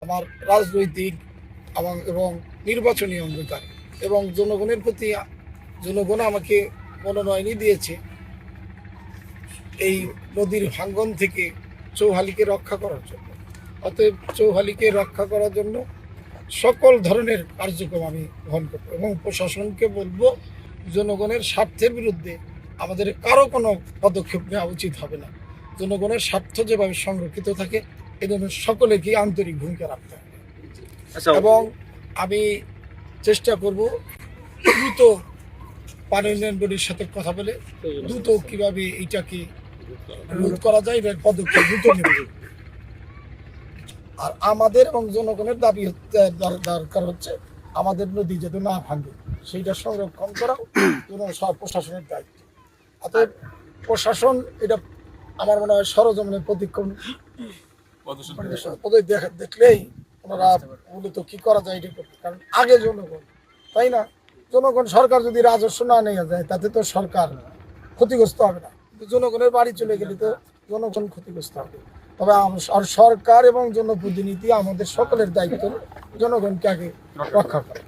আমার রাজনৈতিক এবং নির্বাচনী অঙ্গীকার এবং জনগণের প্রতি জনগণ আমাকে মনোনয়নই দিয়েছে এই নদীর ভাঙ্গন থেকে চৌহালিকে রক্ষা করার জন্য। অতএব চৌহালিকে রক্ষা করার জন্য সকল ধরনের কার্যক্রম আমি গ্রহণ করব এবং প্রশাসনকে বলবো জনগণের স্বার্থের বিরুদ্ধে আমাদের কারো কোনো পদক্ষেপ নেওয়া উচিত হবে না। জনগণের স্বার্থ যেভাবে সংরক্ষিত থাকে এ ধরনের সকলেকেই আন্তরিক ভূমিকা রাখতে হবে এবং আমি চেষ্টা করব দ্রুত পানি উন্নয়ন বোর্ডের সাথে কথা বলে দ্রুত কিভাবে এইটাকে রোধ করা যায় এর পদক্ষেপ দ্রুত নেব। আর আমাদের এবং জনগণের দাবি দরকার হচ্ছে আমাদের নদী যাতে না ভাঙে সেইটা সংরক্ষণ করাও সব প্রশাসনের দায়িত্ব। অতএব প্রশাসন এটা আমার মনে হয় সরজমিনের প্রতিক্ষণ দেখলেই ওনারা মূলত কি করা যায় এটা করবে। কারণ আগে জনগণ, তাই না? জনগণ সরকার যদি রাজস্ব না নিয়ে যায় তাতে তো সরকার ক্ষতিগ্রস্ত হবে না, জনগণের বাড়ি চলে গেলে তো জনগণ ক্ষতিগ্রস্ত হবে। তবে আর সরকার এবং জনপ্রতিনিধি আমাদের সকলের দায়িত্ব জনগণকে আগে রক্ষা করা।